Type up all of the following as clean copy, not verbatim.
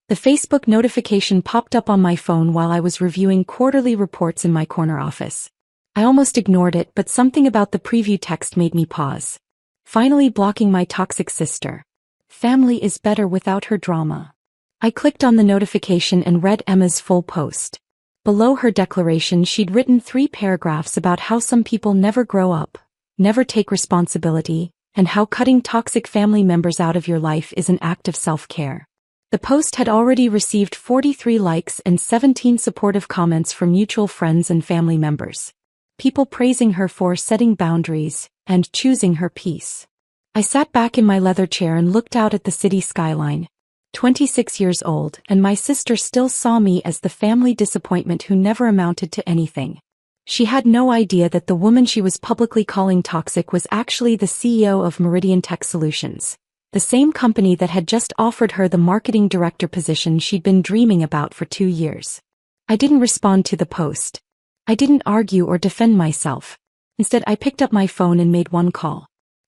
The Facebook notification popped up on my phone while I was reviewing quarterly reports in my corner office. I almost ignored it, but something about the preview text made me pause. Finally blocking my toxic sister. Family is better without her drama. I clicked on the notification and read Emma's full post. Below her declaration, she'd written 3 paragraphs about how some people never grow up, never take responsibility, and how cutting toxic family members out of your life is an act of self-care. The post had already received 43 likes and 17 supportive comments from mutual friends and family members. People praising her for setting boundaries and choosing her peace. I sat back in my leather chair and looked out at the city skyline. 26 years old, and my sister still saw me as the family disappointment who never amounted to anything. She had no idea that the woman she was publicly calling toxic was actually the CEO of Meridian Tech Solutions, the same company that had just offered her the marketing director position she'd been dreaming about for 2 years. I didn't respond to the post. I didn't argue or defend myself. Instead, I picked up my phone and made one call.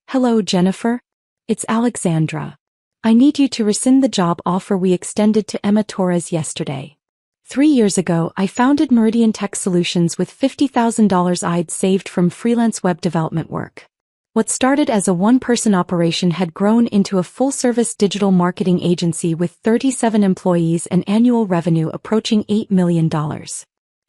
"Hello, Jennifer. It's Alexandra. I need you to rescind the job offer we extended to Emma Torres yesterday. 3 years ago, I founded Meridian Tech Solutions with $50,000 I'd saved from freelance web development work. What started as a one-person operation had grown into a full-service digital marketing agency with 37 employees and annual revenue approaching $8 million.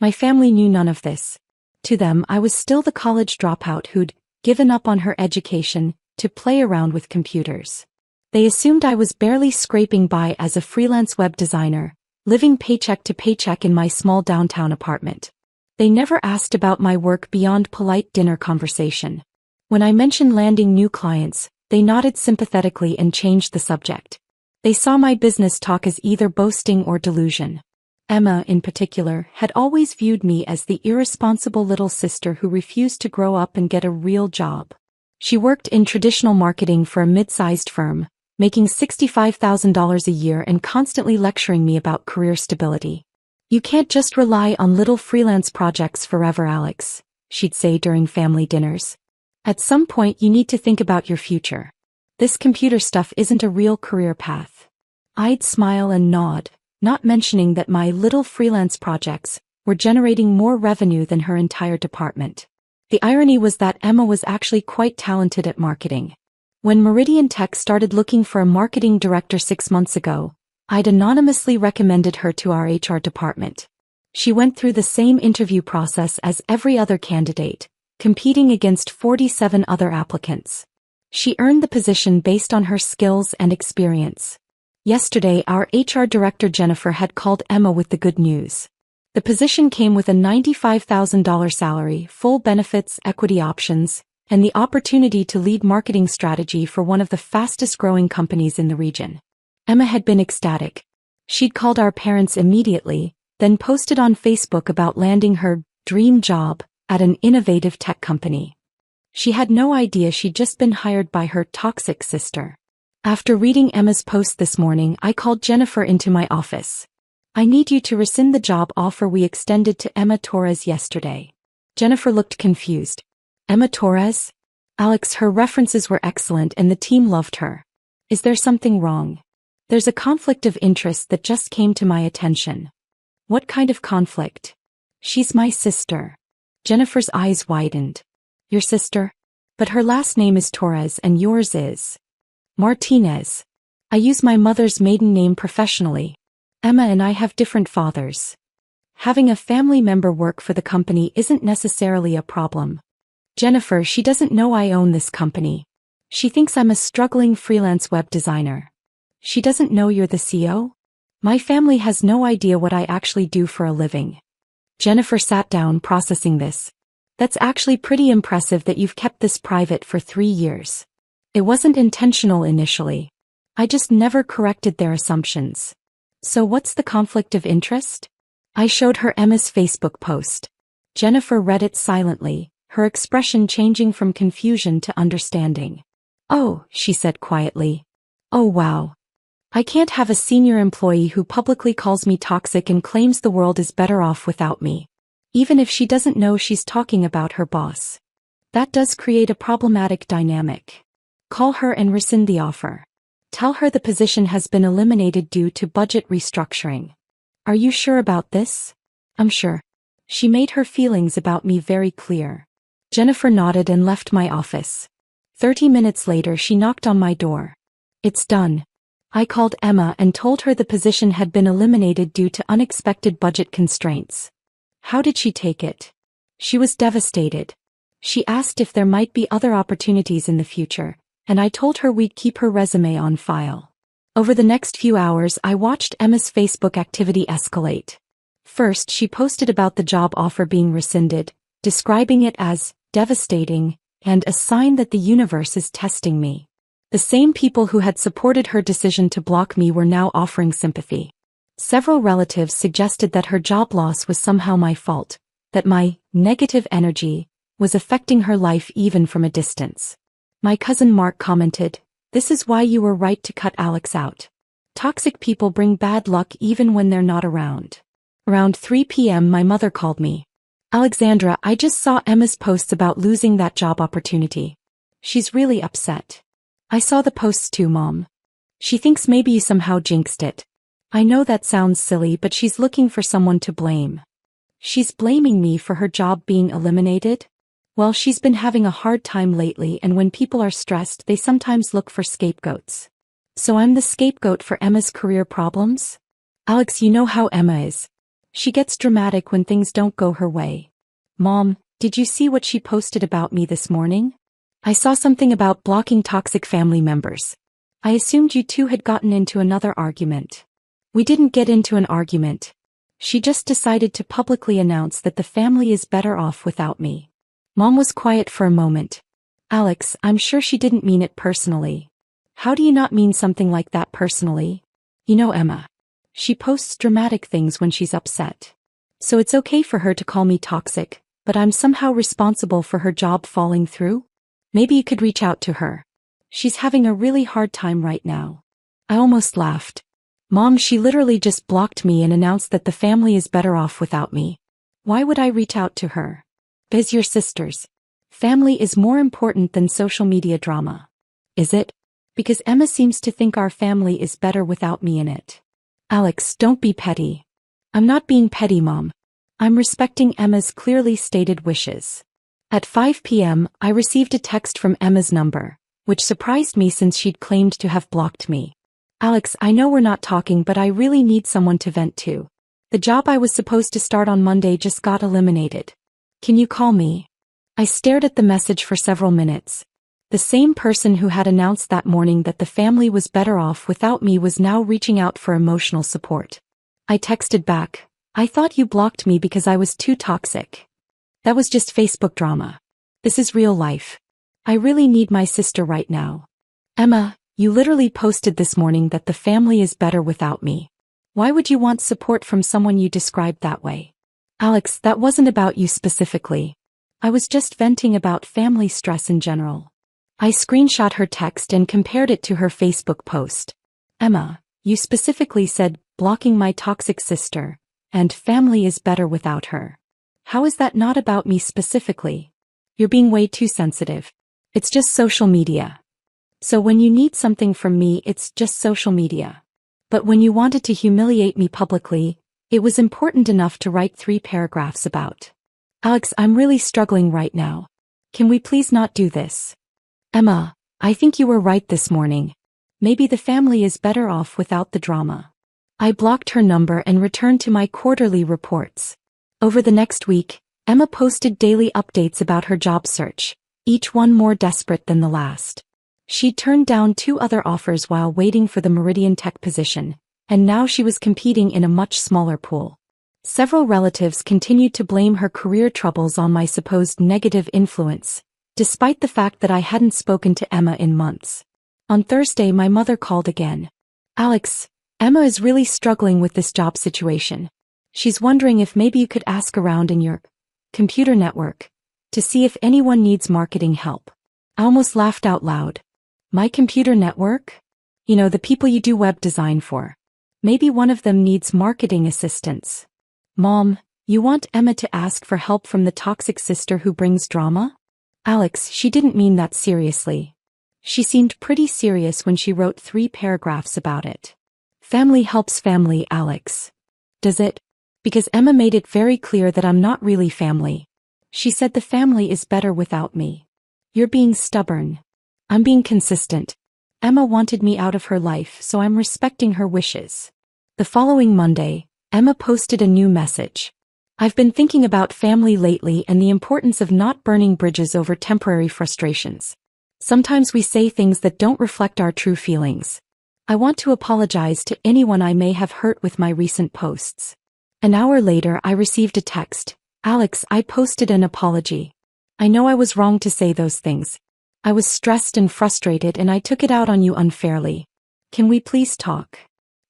My family knew none of this. To them, I was still the college dropout who'd given up on her education to play around with computers. They assumed I was barely scraping by as a freelance web designer, living paycheck to paycheck in my small downtown apartment. They never asked about my work beyond polite dinner conversation. When I mentioned landing new clients, they nodded sympathetically and changed the subject. They saw my business talk as either boasting or delusion. Emma, in particular, had always viewed me as the irresponsible little sister who refused to grow up and get a real job. She worked in traditional marketing for a mid-sized firm, making $65,000 a year and constantly lecturing me about career stability. "You can't just rely on little freelance projects forever, Alex," she'd say during family dinners. "At some point you need to think about your future. This computer stuff isn't a real career path." I'd smile and nod, not mentioning that my little freelance projects were generating more revenue than her entire department. The irony was that Emma was actually quite talented at marketing. When Meridian Tech started looking for a marketing director 6 months ago, I'd anonymously recommended her to our HR department. She went through the same interview process as every other candidate, competing against 47 other applicants. She earned the position based on her skills and experience. Yesterday, our HR director Jennifer had called Emma with the good news. The position came with a $95,000 salary, full benefits, equity options, and the opportunity to lead marketing strategy for one of the fastest-growing companies in the region. Emma had been ecstatic. She'd called our parents immediately, then posted on Facebook about landing her dream job at an innovative tech company. She had no idea she'd just been hired by her toxic sister. After reading Emma's post this morning, I called Jennifer into my office. "I need you to rescind the job offer we extended to Emma Torres yesterday." Jennifer looked confused. "Emma Torres? Alex, her references were excellent and the team loved her. Is there something wrong? There's a conflict of interest that just came to my attention." "What kind of conflict?" "She's my sister." Jennifer's eyes widened. "Your sister? But her last name is Torres and yours is Martinez. I use my mother's maiden name professionally. Emma and I have different fathers. Having a family member work for the company isn't necessarily a problem. Jennifer, she doesn't know I own this company. She thinks I'm a struggling freelance web designer. She doesn't know you're the CEO? My family has no idea what I actually do for a living." Jennifer sat down, processing this. "That's actually pretty impressive that you've kept this private for 3 years. It wasn't intentional initially. I just never corrected their assumptions. So what's the conflict of interest?" I showed her Emma's Facebook post. Jennifer read it silently, her expression changing from confusion to understanding. "Oh," she said quietly. "Oh wow. I can't have a senior employee who publicly calls me toxic and claims the world is better off without me. Even if she doesn't know she's talking about her boss. That does create a problematic dynamic. Call her and rescind the offer." Tell her the position has been eliminated due to budget restructuring. Are you sure about this? I'm sure. She made her feelings about me very clear. Jennifer nodded and left my office. 30 minutes later she knocked on my door. It's done. I called Emma and told her the position had been eliminated due to unexpected budget constraints. How did she take it? She was devastated. She asked if there might be other opportunities in the future, and I told her we'd keep her resume on file. Over the next few hours I watched Emma's Facebook activity escalate. First she posted about the job offer being rescinded, describing it as devastating and a sign that the universe is testing me. The same people who had supported her decision to block me were now offering sympathy. Several relatives suggested that her job loss was somehow my fault, that my negative energy was affecting her life even from a distance. My cousin Mark commented, "This is why you were right to cut Alex out. Toxic people bring bad luck even when they're not around." Around 3 p.m. my mother called me. "Alexandra, I just saw Emma's posts about losing that job opportunity. She's really upset." "I saw the posts too, Mom. She thinks maybe you somehow jinxed it." "I know that sounds silly, but she's looking for someone to blame." "She's blaming me for her job being eliminated?" "Well, she's been having a hard time lately, and when people are stressed they sometimes look for scapegoats." "So I'm the scapegoat for Emma's career problems?" "Alex, you know how Emma is. She gets dramatic when things don't go her way." "Mom, did you see what she posted about me this morning?" "I saw something about blocking toxic family members. I assumed you two had gotten into another argument." "We didn't get into an argument. She just decided to publicly announce that the family is better off without me." Mom was quiet for a moment. "Alex, I'm sure she didn't mean it personally." "How do you not mean something like that personally?" "You know Emma. She posts dramatic things when she's upset. So it's okay for her to call me toxic, but I'm somehow responsible for her job falling through? Maybe you could reach out to her. She's having a really hard time right now." I almost laughed. "Mom, she literally just blocked me and announced that the family is better off without me. Why would I reach out to her?" "Biz, your sisters. Family is more important than social media drama." "Is it? Because Emma seems to think our family is better without me in it." "Alex, don't be petty." "I'm not being petty, Mom. I'm respecting Emma's clearly stated wishes." At 5 p.m., I received a text from Emma's number, which surprised me since she'd claimed to have blocked me. "Alex, I know we're not talking, but I really need someone to vent to. The job I was supposed to start on Monday just got eliminated. Can you call me?" I stared at the message for several minutes. The same person who had announced that morning that the family was better off without me was now reaching out for emotional support. I texted back, "I thought you blocked me because I was too toxic. That was just Facebook drama. This is real life. I really need my sister right now." "Emma, you literally posted this morning that the family is better without me. Why would you want support from someone you described that way?" "Alex, that wasn't about you specifically. I was just venting about family stress in general." I screenshot her text and compared it to her Facebook post. "Emma, you specifically said, blocking my toxic sister, and family is better without her. How is that not about me specifically? You're being way too sensitive. It's just social media. So when you need something from me, it's just social media. But when you wanted to humiliate me publicly, it was important enough to write 3 paragraphs about." "Alex, I'm really struggling right now. Can we please not do this?" "Emma, I think you were right this morning. Maybe the family is better off without the drama." I blocked her number and returned to my quarterly reports. Over the next week, Emma posted daily updates about her job search, each one more desperate than the last. She turned down 2 other offers while waiting for the Meridian Tech position, and now she was competing in a much smaller pool. Several relatives continued to blame her career troubles on my supposed negative influence, despite the fact that I hadn't spoken to Emma in months. On Thursday my mother called again. "Alex, Emma is really struggling with this job situation. She's wondering if maybe you could ask around in your computer network to see if anyone needs marketing help." I almost laughed out loud. "My computer network? You know, the people you do web design for. Maybe one of them needs marketing assistance." "Mom, you want Emma to ask for help from the toxic sister who brings drama?" "Alex, she didn't mean that seriously. She seemed pretty serious when she wrote 3 paragraphs about it. Family helps family, Alex. Does it? Because Emma made it very clear that I'm not really family. She said the family is better without me. You're being stubborn. I'm being consistent. Emma wanted me out of her life, so I'm respecting her wishes. The following Monday, Emma posted a new message. I've been thinking about family lately and the importance of not burning bridges over temporary frustrations. Sometimes we say things that don't reflect our true feelings. I want to apologize to anyone I may have hurt with my recent posts. An hour later, I received a text. Alex, I posted an apology. I know I was wrong to say those things. I was stressed and frustrated and I took it out on you unfairly. Can we please talk?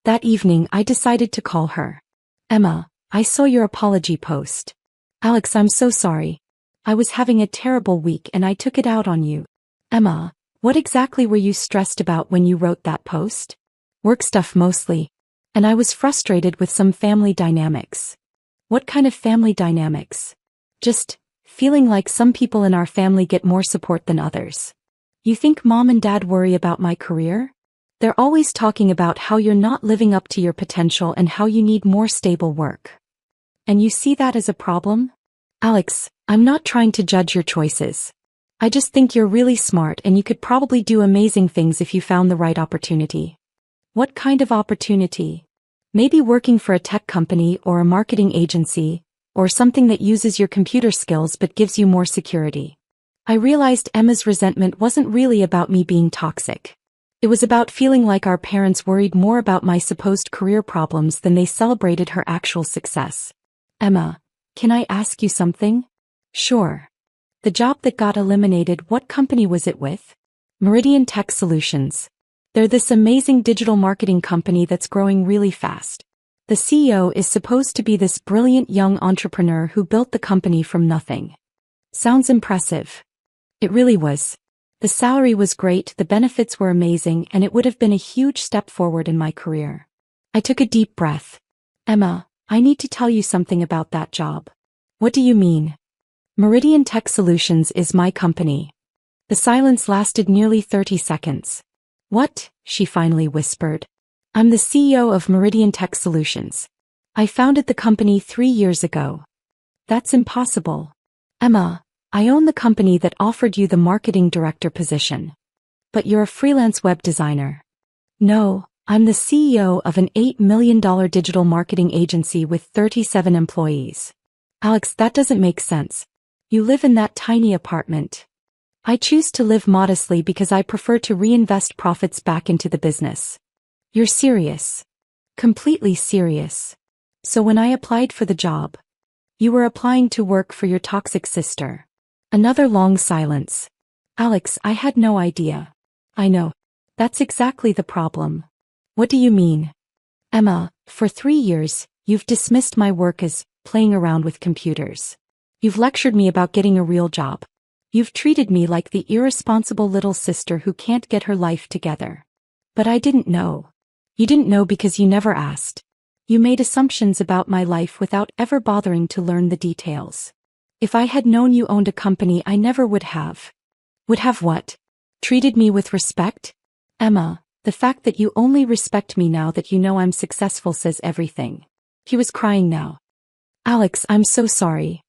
That evening, I decided to call her. Emma, I saw your apology post. Alex, I'm so sorry. I was having a terrible week and I took it out on you. Emma, what exactly were you stressed about when you wrote that post? Work stuff mostly. And I was frustrated with some family dynamics. What kind of family dynamics? Just feeling like some people in our family get more support than others. You think mom and dad worry about my career? They're always talking about how you're not living up to your potential and how you need more stable work. And you see that as a problem? Alex, I'm not trying to judge your choices. I just think you're really smart and you could probably do amazing things if you found the right opportunity. What kind of opportunity? Maybe working for a tech company or a marketing agency, or something that uses your computer skills but gives you more security. I realized Emma's resentment wasn't really about me being toxic. It was about feeling like our parents worried more about my supposed career problems than they celebrated her actual success. Emma, can I ask you something? Sure. The job that got eliminated, what company was it with? Meridian Tech Solutions. They're this amazing digital marketing company that's growing really fast. The CEO is supposed to be this brilliant young entrepreneur who built the company from nothing. Sounds impressive. It really was. The salary was great, the benefits were amazing, and it would have been a huge step forward in my career. I took a deep breath. Emma, I need to tell you something about that job. What do you mean? Meridian Tech Solutions is my company. The silence lasted nearly 30 seconds. What? She finally whispered. I'm the CEO of Meridian Tech Solutions. I founded the company 3 years ago. That's impossible. Emma, I own the company that offered you the marketing director position. But you're a freelance web designer. No, I'm the CEO of an $8 million digital marketing agency with 37 employees. Alex, that doesn't make sense. You live in that tiny apartment. I choose to live modestly because I prefer to reinvest profits back into the business. You're serious. Completely serious. So when I applied for the job, you were applying to work for your toxic sister. Another long silence. Alex, I had no idea. I know. That's exactly the problem. What do you mean? Emma, for 3 years, you've dismissed my work as playing around with computers. You've lectured me about getting a real job. You've treated me like the irresponsible little sister who can't get her life together. But I didn't know. You didn't know because you never asked. You made assumptions about my life without ever bothering to learn the details. If I had known you owned a company, I never would have. Would have what? Treated me with respect? Emma, the fact that you only respect me now that you know I'm successful says everything. He was crying now. Alex, I'm so sorry.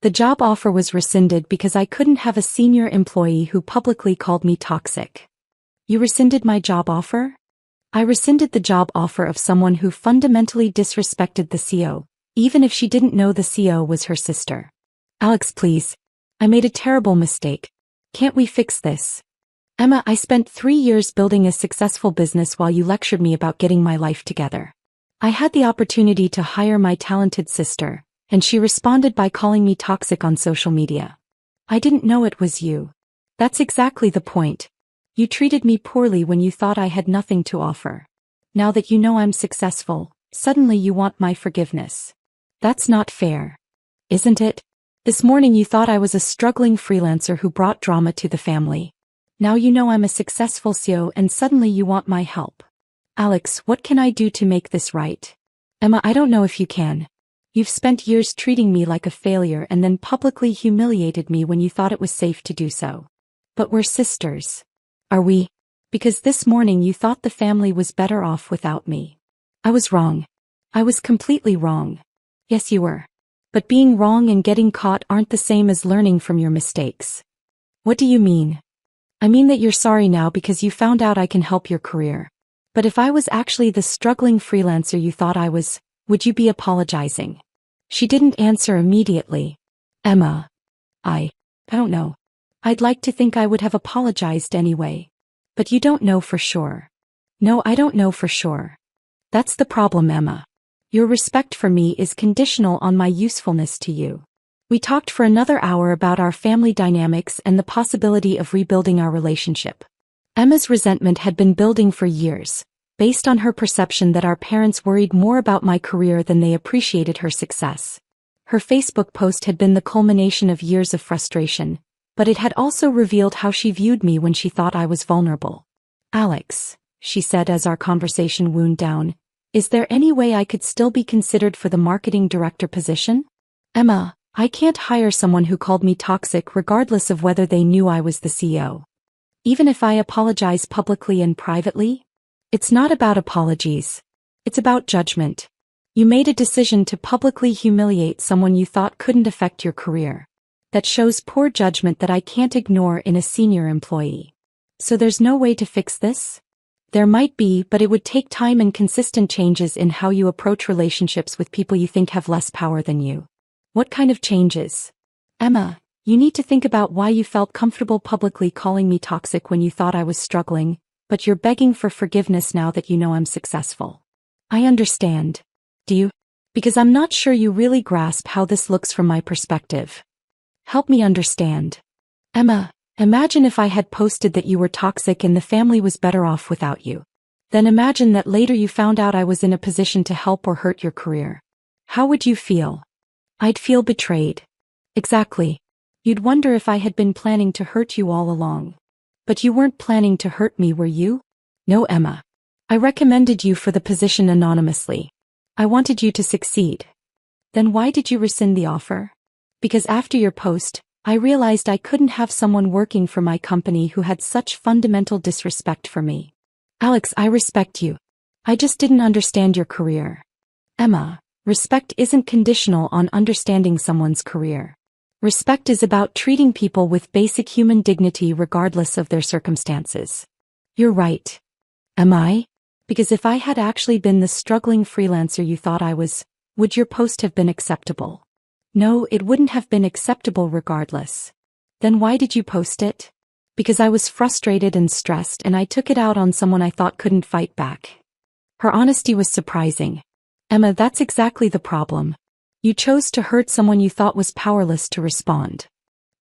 The job offer was rescinded because I couldn't have a senior employee who publicly called me toxic. You rescinded my job offer? I rescinded the job offer of someone who fundamentally disrespected the CEO, even if she didn't know the CEO was her sister. Alex, please. I made a terrible mistake. Can't we fix this? Emma, I spent 3 years building a successful business while you lectured me about getting my life together. I had the opportunity to hire my talented sister, and she responded by calling me toxic on social media. I didn't know it was you. That's exactly the point. You treated me poorly when you thought I had nothing to offer. Now that you know I'm successful, suddenly you want my forgiveness. That's not fair. Isn't it? This morning you thought I was a struggling freelancer who brought drama to the family. Now you know I'm a successful CEO and suddenly you want my help. Alex, what can I do to make this right? Emma, I don't know if you can. You've spent years treating me like a failure and then publicly humiliated me when you thought it was safe to do so. But we're sisters. Are we? Because this morning you thought the family was better off without me. I was wrong. I was completely wrong. Yes, you were. But being wrong and getting caught aren't the same as learning from your mistakes. What do you mean? I mean that you're sorry now because you found out I can help your career. But if I was actually the struggling freelancer you thought I was, would you be apologizing? She didn't answer immediately. Emma. I don't know. I'd like to think I would have apologized anyway. But you don't know for sure. No, I don't know for sure. That's the problem, Emma. Your respect for me is conditional on my usefulness to you. We talked for another hour about our family dynamics and the possibility of rebuilding our relationship. Emma's resentment had been building for years, based on her perception that our parents worried more about my career than they appreciated her success. Her Facebook post had been the culmination of years of frustration, but it had also revealed how she viewed me when she thought I was vulnerable. Alex, she said as our conversation wound down, is there any way I could still be considered for the marketing director position? Emma, I can't hire someone who called me toxic regardless of whether they knew I was the CEO. Even if I apologize publicly and privately? It's not about apologies. It's about judgment. You made a decision to publicly humiliate someone you thought couldn't affect your career. That shows poor judgment that I can't ignore in a senior employee. So there's no way to fix this? There might be, but it would take time and consistent changes in how you approach relationships with people you think have less power than you. What kind of changes? Emma, you need to think about why you felt comfortable publicly calling me toxic when you thought I was struggling, but you're begging for forgiveness now that you know I'm successful. I understand. Do you? Because I'm not sure you really grasp how this looks from my perspective. Help me understand. Emma, imagine if I had posted that you were toxic and the family was better off without you. Then imagine that later you found out I was in a position to help or hurt your career. How would you feel? I'd feel betrayed. Exactly. You'd wonder if I had been planning to hurt you all along. But you weren't planning to hurt me, were you? No, Emma. I recommended you for the position anonymously. I wanted you to succeed. Then why did you rescind the offer? Because after your post, I realized I couldn't have someone working for my company who had such fundamental disrespect for me. Alex, I respect you. I just didn't understand your career. Emma, respect isn't conditional on understanding someone's career. Respect is about treating people with basic human dignity regardless of their circumstances. You're right. Am I? Because if I had actually been the struggling freelancer you thought I was, would your post have been acceptable? No, it wouldn't have been acceptable regardless. Then why did you post it? Because I was frustrated and stressed and I took it out on someone I thought couldn't fight back. Her honesty was surprising. Emma, that's exactly the problem. You chose to hurt someone you thought was powerless to respond.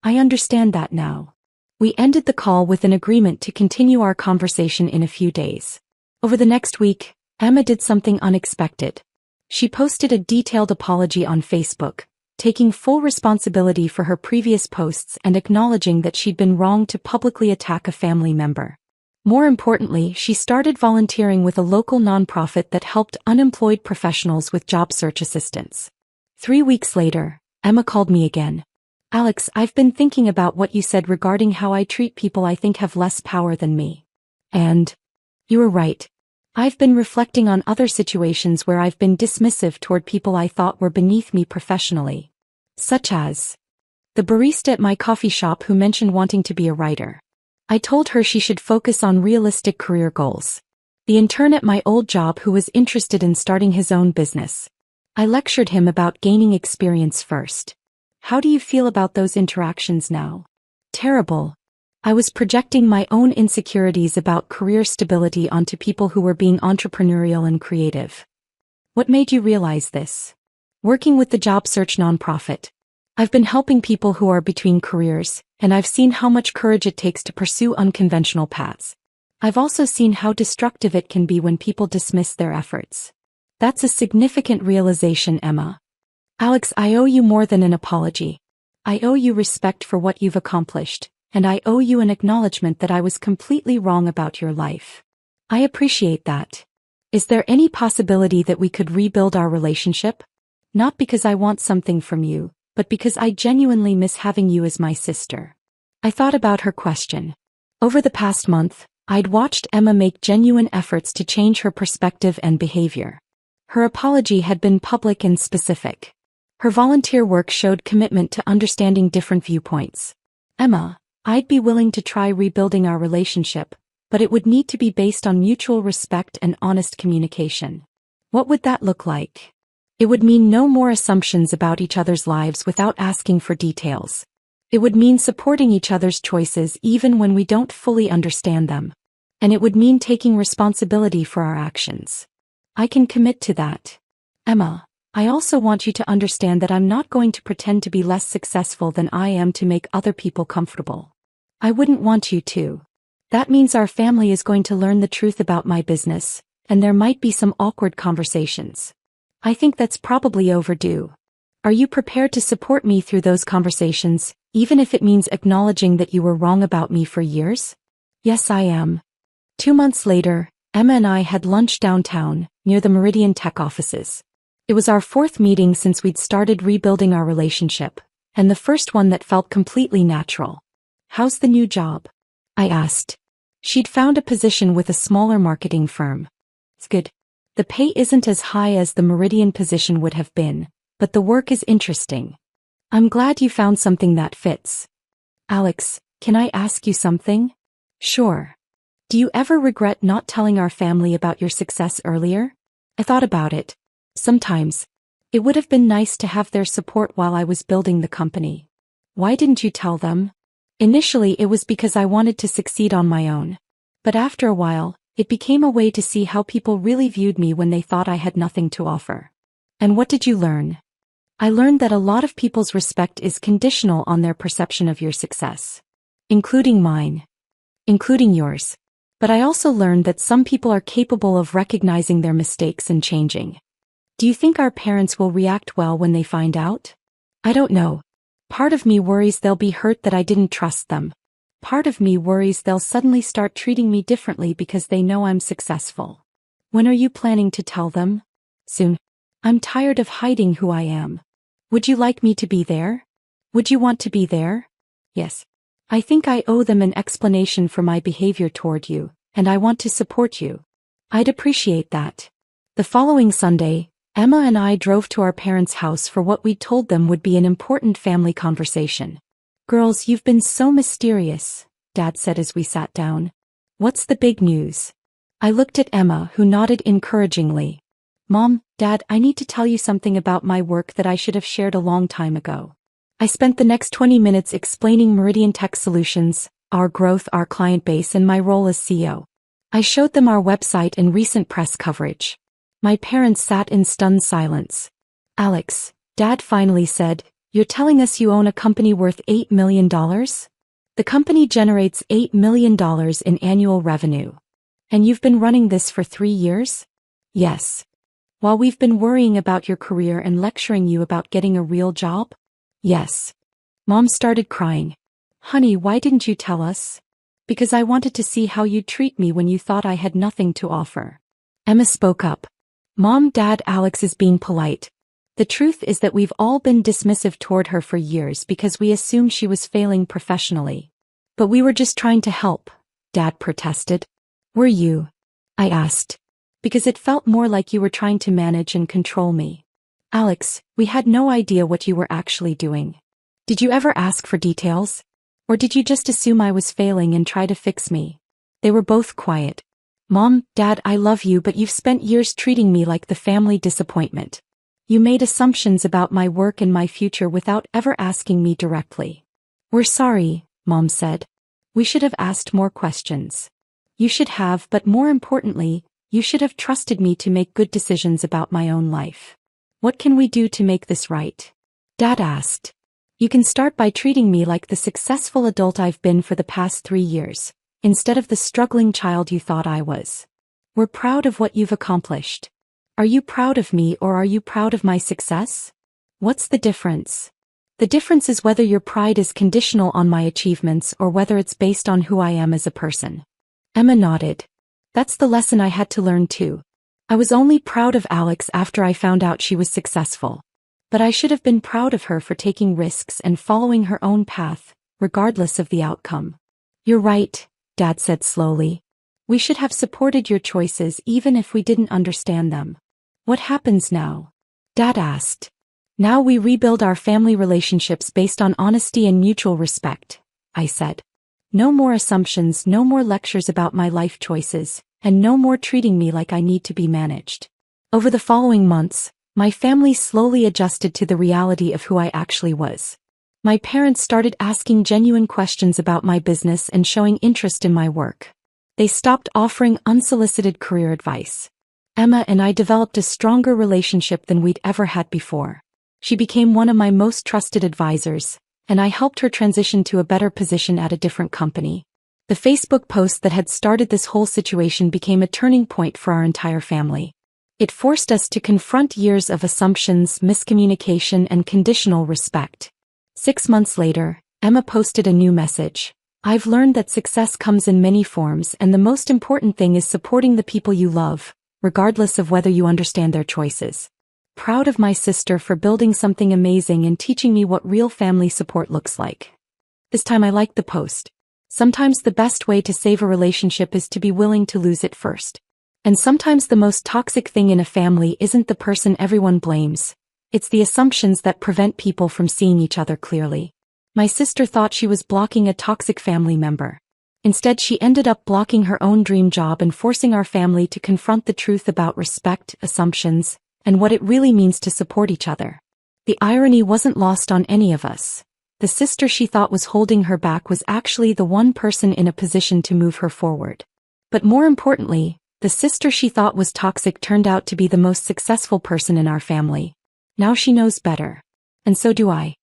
I understand that now. We ended the call with an agreement to continue our conversation in a few days. Over the next week, Emma did something unexpected. She posted a detailed apology on Facebook, taking full responsibility for her previous posts and acknowledging that she'd been wrong to publicly attack a family member. More importantly, she started volunteering with a local nonprofit that helped unemployed professionals with job search assistance. 3 weeks later, Emma called me again. Alex, I've been thinking about what you said regarding how I treat people I think have less power than me. And you were right. I've been reflecting on other situations where I've been dismissive toward people I thought were beneath me professionally. Such as the barista at my coffee shop who mentioned wanting to be a writer. I told her she should focus on realistic career goals. The intern at my old job who was interested in starting his own business. I lectured him about gaining experience first. How do you feel about those interactions now? Terrible. I was projecting my own insecurities about career stability onto people who were being entrepreneurial and creative. What made you realize this? Working with the job search nonprofit. I've been helping people who are between careers, and I've seen how much courage it takes to pursue unconventional paths. I've also seen how destructive it can be when people dismiss their efforts. That's a significant realization, Emma. Alex, I owe you more than an apology. I owe you respect for what you've accomplished, and I owe you an acknowledgement that I was completely wrong about your life. I appreciate that. Is there any possibility that we could rebuild our relationship? Not because I want something from you, but because I genuinely miss having you as my sister. I thought about her question. Over the past month, I'd watched Emma make genuine efforts to change her perspective and behavior. Her apology had been public and specific. Her volunteer work showed commitment to understanding different viewpoints. Emma, I'd be willing to try rebuilding our relationship, but it would need to be based on mutual respect and honest communication. What would that look like? It would mean no more assumptions about each other's lives without asking for details. It would mean supporting each other's choices even when we don't fully understand them. And it would mean taking responsibility for our actions. I can commit to that. Emma, I also want you to understand that I'm not going to pretend to be less successful than I am to make other people comfortable. I wouldn't want you to. That means our family is going to learn the truth about my business, and there might be some awkward conversations. I think that's probably overdue. Are you prepared to support me through those conversations, even if it means acknowledging that you were wrong about me for years? Yes, I am. 2 months later, Emma and I had lunch downtown, near the Meridian Tech offices. It was our 4th meeting since we'd started rebuilding our relationship, and the first one that felt completely natural. How's the new job? I asked. She'd found a position with a smaller marketing firm. It's good. The pay isn't as high as the Meridian position would have been, but the work is interesting. I'm glad you found something that fits. Alex, can I ask you something? Sure. Do you ever regret not telling our family about your success earlier? I thought about it. Sometimes. It would have been nice to have their support while I was building the company. Why didn't you tell them? Initially, it was because I wanted to succeed on my own. But after a while, it became a way to see how people really viewed me when they thought I had nothing to offer. And what did you learn? I learned that a lot of people's respect is conditional on their perception of your success. Including mine. Including yours. But I also learned that some people are capable of recognizing their mistakes and changing. Do you think our parents will react well when they find out? I don't know. Part of me worries they'll be hurt that I didn't trust them. Part of me worries they'll suddenly start treating me differently because they know I'm successful. When are you planning to tell them? Soon. I'm tired of hiding who I am. Would you like me to be there? Would you want to be there? Yes. I think I owe them an explanation for my behavior toward you, and I want to support you. I'd appreciate that. The following Sunday, Emma and I drove to our parents' house for what we'd told them would be an important family conversation. Girls, you've been so mysterious, Dad said as we sat down. What's the big news? I looked at Emma, who nodded encouragingly. Mom, Dad, I need to tell you something about my work that I should have shared a long time ago. I spent the next 20 minutes explaining Meridian Tech Solutions, our growth, our client base, and my role as CEO. I showed them our website and recent press coverage. My parents sat in stunned silence. Alex, Dad finally said, you're telling us you own a company worth $8 million? The company generates $8 million in annual revenue. And you've been running this for 3 years? Yes. While we've been worrying about your career and lecturing you about getting a real job? Yes. Mom started crying. Honey, why didn't you tell us? Because I wanted to see how you'd treat me when you thought I had nothing to offer. Emma spoke up. Mom, Dad, Alex is being polite. The truth is that we've all been dismissive toward her for years because we assumed she was failing professionally. But we were just trying to help, Dad protested. Were you? I asked. Because it felt more like you were trying to manage and control me. Alex, we had no idea what you were actually doing. Did you ever ask for details? Or did you just assume I was failing and try to fix me? They were both quiet. Mom, Dad, I love you, but you've spent years treating me like the family disappointment. You made assumptions about my work and my future without ever asking me directly. We're sorry, Mom said. We should have asked more questions. You should have, but more importantly, you should have trusted me to make good decisions about my own life. What can we do to make this right? Dad asked. You can start by treating me like the successful adult I've been for the past 3 years, instead of the struggling child you thought I was. We're proud of what you've accomplished. Are you proud of me or are you proud of my success? What's the difference? The difference is whether your pride is conditional on my achievements or whether it's based on who I am as a person. Emma nodded. That's the lesson I had to learn too. I was only proud of Alex after I found out she was successful. But I should have been proud of her for taking risks and following her own path, regardless of the outcome. You're right, Dad said slowly. We should have supported your choices even if we didn't understand them. What happens now? Dad asked. Now we rebuild our family relationships based on honesty and mutual respect, I said. No more assumptions, no more lectures about my life choices, and no more treating me like I need to be managed. Over the following months, my family slowly adjusted to the reality of who I actually was. My parents started asking genuine questions about my business and showing interest in my work. They stopped offering unsolicited career advice. Emma and I developed a stronger relationship than we'd ever had before. She became one of my most trusted advisors, and I helped her transition to a better position at a different company. The Facebook post that had started this whole situation became a turning point for our entire family. It forced us to confront years of assumptions, miscommunication, and conditional respect. 6 months later, Emma posted a new message. I've learned that success comes in many forms, and the most important thing is supporting the people you love, regardless of whether you understand their choices. Proud of my sister for building something amazing and teaching me what real family support looks like. This time I liked the post. Sometimes the best way to save a relationship is to be willing to lose it first. And sometimes the most toxic thing in a family isn't the person everyone blames. It's the assumptions that prevent people from seeing each other clearly. My sister thought she was blocking a toxic family member. Instead, she ended up blocking her own dream job and forcing our family to confront the truth about respect, assumptions, and what it really means to support each other. The irony wasn't lost on any of us. The sister she thought was holding her back was actually the one person in a position to move her forward. But more importantly, the sister she thought was toxic turned out to be the most successful person in our family. Now she knows better. And so do I.